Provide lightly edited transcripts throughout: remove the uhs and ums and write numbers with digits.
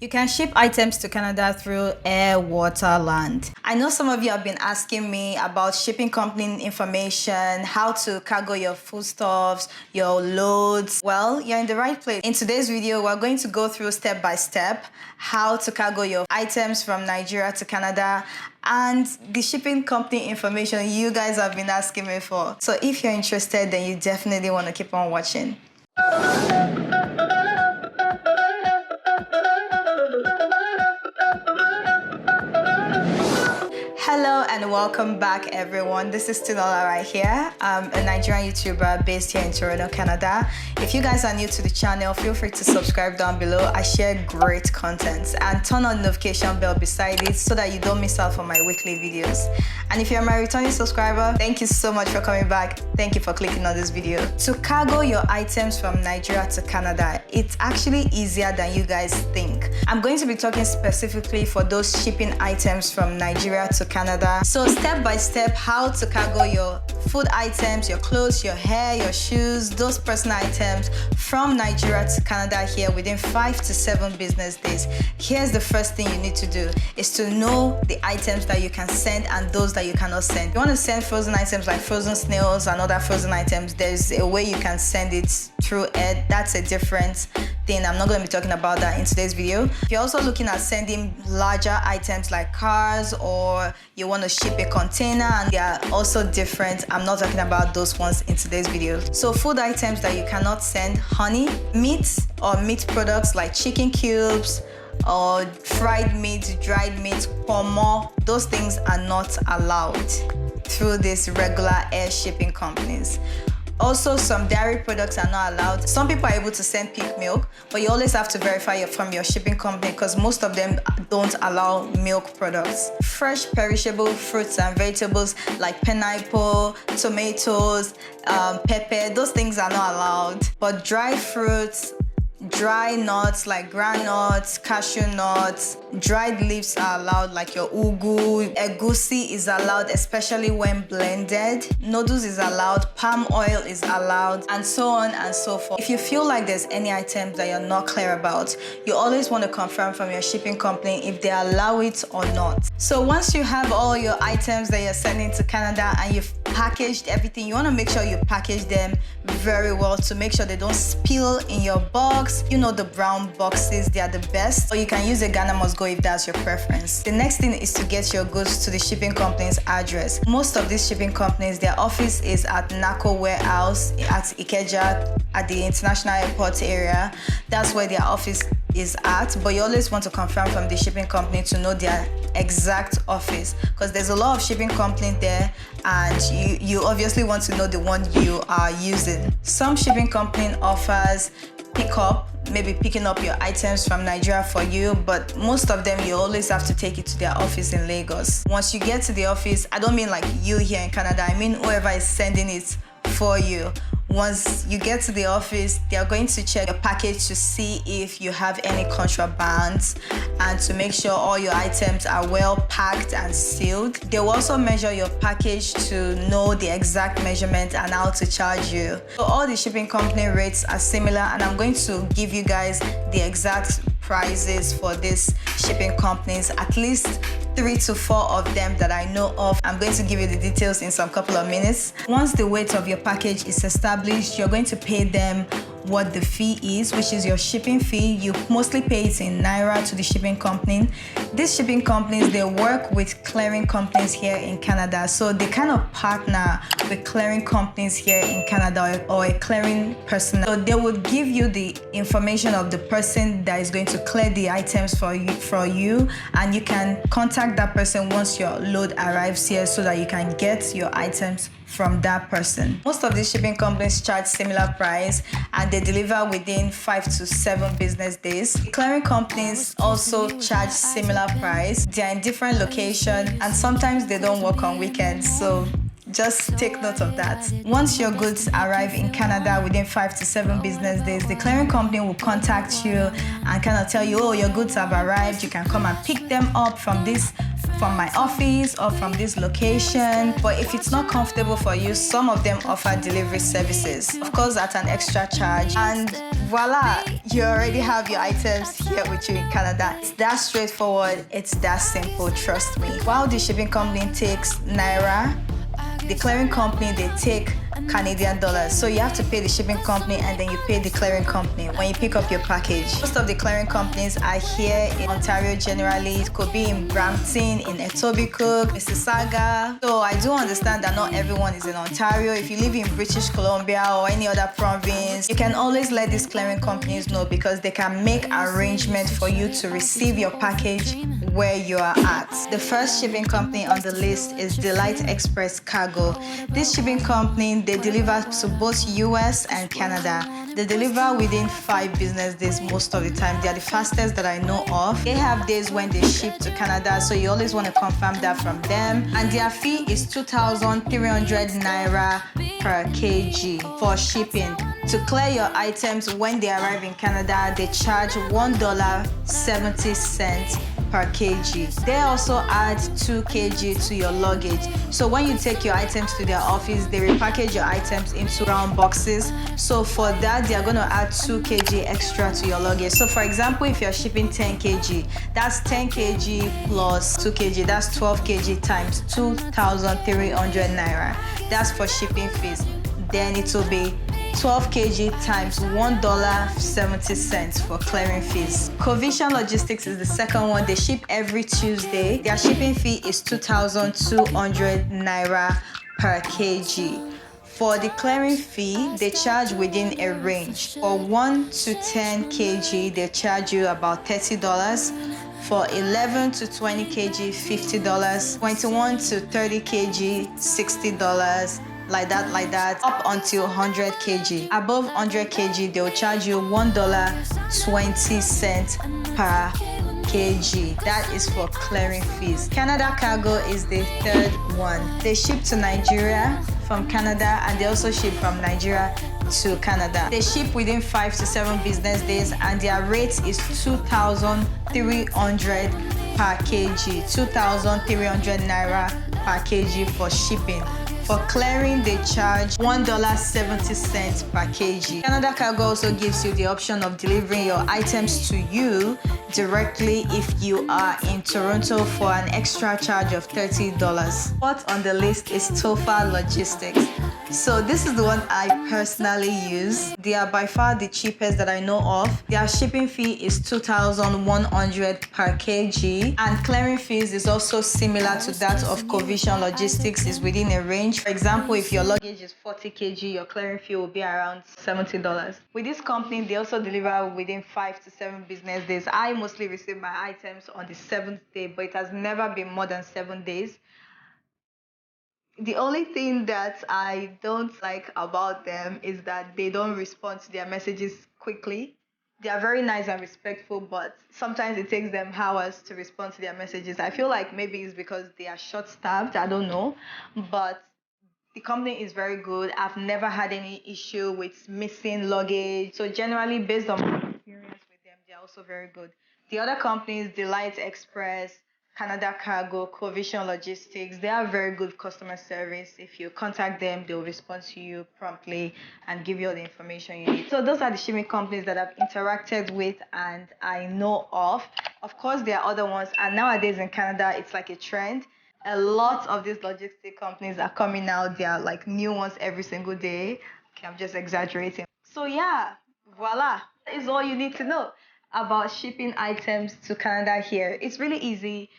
You can ship items to Canada through air, water, land. I know some of you have been asking me about shipping company information, how to cargo your foodstuffs, your loads. Well, you're in the right place. In today's video, we're going to go through step by step how to cargo your items from Nigeria to Canada and the shipping company information you guys have been asking me for. So if you're interested, then you definitely want to keep on watching. Hello and welcome back everyone. This is ThisisTinuola right here. I'm a Nigerian YouTuber based here in Toronto, Canada. If you guys are new to the channel, feel free to subscribe down below. I share great content and turn on the notification bell beside it so that you don't miss out on my weekly videos. And if you're my returning subscriber, thank you so much for coming back. Thank you for clicking on this video. To cargo your items from Nigeria to Canada, it's actually easier than you guys think. I'm going to be talking specifically for those shipping items from Nigeria to Canada. So step by step, how to cargo your food items, your clothes, your hair, your shoes, those personal items from Nigeria to Canada here within 5 to 7 business days. Here's the first thing you need to do is to know the items that you can send and those that you cannot send. If you want to send frozen items like frozen snails and other frozen items, there's a way you can send it through air. That's a different thing. I'm not going to be talking about that in today's video. If you're also looking at sending larger items like cars, or you want to ship a container, and they are also different, I'm not talking about those ones in today's video. So food items that you cannot send: honey, meat or meat products like chicken cubes or fried meat, dried meat, pomo, those things are not allowed through these regular air shipping companies. Also, some dairy products are not allowed. Some people are able to send pig milk, but you always have to verify it from your shipping company because most of them don't allow milk products. Fresh perishable fruits and vegetables like pineapple, tomatoes, pepper, those things are not allowed. But dry fruits, dry nuts like groundnuts, cashew nuts, dried leaves are allowed like your ugu. Egusi is allowed, especially when blended. Noodles is allowed, palm oil is allowed, and so on and so forth. If you feel like there's any items that you're not clear about, you always want to confirm from your shipping company if they allow it or not. So once you have all your items that you're sending to Canada and you've packaged everything, you want to make sure you package them very well to make sure they don't spill in your box. You know, the brown boxes, they are the best. Or you can use a Ghana must go if that's your preference. The next thing is to get your goods to the shipping company's address. Most of these shipping companies, their office is at NACO warehouse at Ikeja at the international airport area. That's where their office is at, but you always want to confirm from the shipping company to know their exact office, because there's a lot of shipping company there and you obviously want to know the one you are using. Some shipping company offers maybe picking up your items from Nigeria for you, but most of them you always have to take it to their office in Lagos. Once you get to the office, I don't mean like you here in Canada, I mean whoever is sending it for you. Once you get to the office, they are going to check your package to see if you have any contrabands and to make sure all your items are well packed and sealed. They will also measure your package to know the exact measurement and how to charge you. So all the shipping company rates are similar, and I'm going to give you guys the exact prices for these shipping companies, at least 3 to 4 of them that I know of. I'm going to give you the details in some couple of minutes. Once the weight of your package is established, you're going to pay them what the fee is, which is your shipping fee. You mostly pay it in Naira to the shipping company. These shipping companies, they work with clearing companies here in Canada. So they kind of partner with clearing companies here in Canada or a clearing person. So they would give you the information of the person that is going to clear the items for you, and you can contact that person once your load arrives here so that you can get your items from that person. Most of these shipping companies charge similar price and they deliver within 5 to 7 business days. Clearing companies also charge similar price. They're in different locations and sometimes they don't work on weekends, so just take note of that. Once your goods arrive in Canada within 5 to 7 business days, the clearing company will contact you and kind of tell you, oh, your goods have arrived, you can come and pick them up from this from my office or from this location. But if it's not comfortable for you, some of them offer delivery services, of course at an extra charge, and voila, you already have your items here with you in Canada. It's that straightforward, it's that simple, trust me. While the shipping company takes Naira, the clearing company, they take Canadian dollars. So you have to pay the shipping company and then you pay the clearing company when you pick up your package. Most of the clearing companies are here in Ontario generally. It could be in Brampton, in Etobicoke, Mississauga. So I do understand that not everyone is in Ontario. If you live in British Columbia or any other province, you can always let these clearing companies know because they can make arrangements for you to receive your package where you are at. The first shipping company on the list is Delight Express Cargo. This shipping company, they deliver to both US and Canada. They deliver within 5 business days most of the time. They are the fastest that I know of. They have days when they ship to Canada, so you always want to confirm that from them. And their fee is 2,300 Naira per kg for shipping. To clear your items when they arrive in Canada, they charge $1.70 per kg. They also add 2 kg to your luggage. So when you take your items to their office, they repackage your items into round boxes. So for that, they are going to add 2 kg extra to your luggage. So for example, if you're shipping 10 kg, that's 10 kg plus 2 kg, that's 12 kg times 2,300 Naira. That's for shipping fees. Then it will be 12 kg times $1.70 for clearing fees. Covision Logistics is the second one. They ship every Tuesday. Their shipping fee is 2,200 Naira per kg. For the clearing fee, they charge within a range. For 1 to 10 kg, they charge you about $30. For 11 to 20 kg, $50. 21 to 30 kg, $60. Like that, up until 100 kg. Above 100 kg, they will charge you $1.20 per kg. That is for clearing fees. Canada Cargo is the third one. They ship to Nigeria from Canada, and they also ship from Nigeria to Canada. They ship within 5 to 7 business days, and their rate is 2,300 per kg. 2,300 Naira per kg for shipping. For clearing, they charge $1.70 per kg. Canada Cargo also gives you the option of delivering your items to you directly if you are in Toronto for an extra charge of $30. Fourth on the list is Tofa Logistics. So this is the one I personally use. They are by far the cheapest that I know of. Their shipping fee is 2,100 per kg, and clearing fees is also similar to that of Covision Logistics, is within a range. For example, if your luggage is 40 kg, your clearing fee will be around $70. With this company, they also deliver within 5 to 7 business days. I mostly receive my items on the 7th day, but it has never been more than 7 days. The only thing that I don't like about them is that they don't respond to their messages quickly. They are very nice and respectful, but sometimes it takes them hours to respond to their messages. I feel like maybe it's because they are short-staffed, I don't know. But the company is very good. I've never had any issue with missing luggage. So generally, based on my experience with them, they're also very good. The other companies, Delight Express, Canada Cargo, Covision Logistics, they have very good customer service. If you contact them, they'll respond to you promptly and give you all the information you need. So those are the shipping companies that I've interacted with and I know of. Of course, there are other ones, and nowadays in Canada, it's like a trend. A lot of these logistic companies are coming out. They are like new ones every single day. Okay, I'm just exaggerating. So yeah, voila. That is all you need to know about shipping items to Canada here. It's really easy.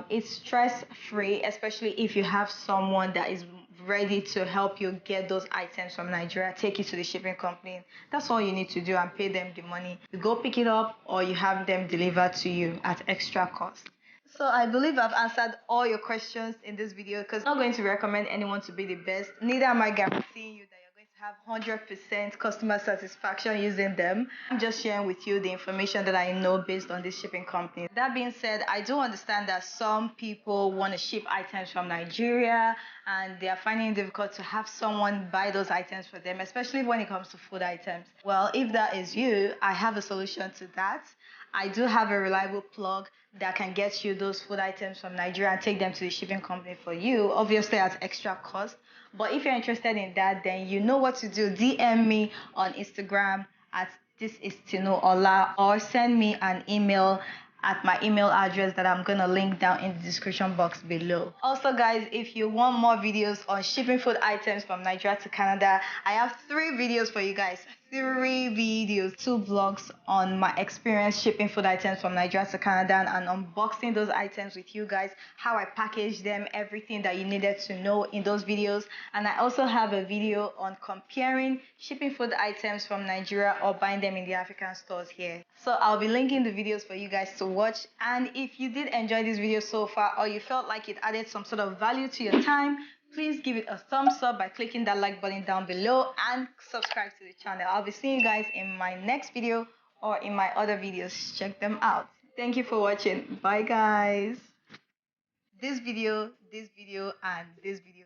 It's stress-free, especially if you have someone that is ready to help you get those items from Nigeria, take it to the shipping company. That's all you need to do and pay them the money. You go pick it up or you have them delivered to you at extra cost. So I believe I've answered all your questions in this video because I'm not going to recommend anyone to be the best. Neither am I guaranteeing you that you're going to have 100% customer satisfaction using them. I'm just sharing with you the information that I know based on this shipping company. That being said, I do understand that some people want to ship items from Nigeria and they are finding it difficult to have someone buy those items for them, especially when it comes to food items. Well, if that is you, I have a solution to that. I do have a reliable plug that can get you those food items from Nigeria and take them to the shipping company for you, obviously at extra cost. But if you're interested in that, then you know what to do. DM me on Instagram at ThisisTinuola, or send me an email at my email address that I'm gonna link down in the description box below. Also, guys, if you want more videos on shipping food items from Nigeria to Canada, I have 3 videos for you guys. 3 videos, 2 vlogs on my experience shipping food items from Nigeria to Canada and unboxing those items with you guys, how I package them, everything that you needed to know in those videos. And I also have a video on comparing shipping food items from Nigeria or buying them in the African stores here. So I'll be linking the videos for you guys to watch. And if you did enjoy this video so far, or you felt like it added some sort of value to your time, please give it a thumbs up by clicking that like button down below and subscribe to the channel. I'll be seeing you guys in my next video or in my other videos. Check them out. Thank you for watching. Bye, guys. This video, and this video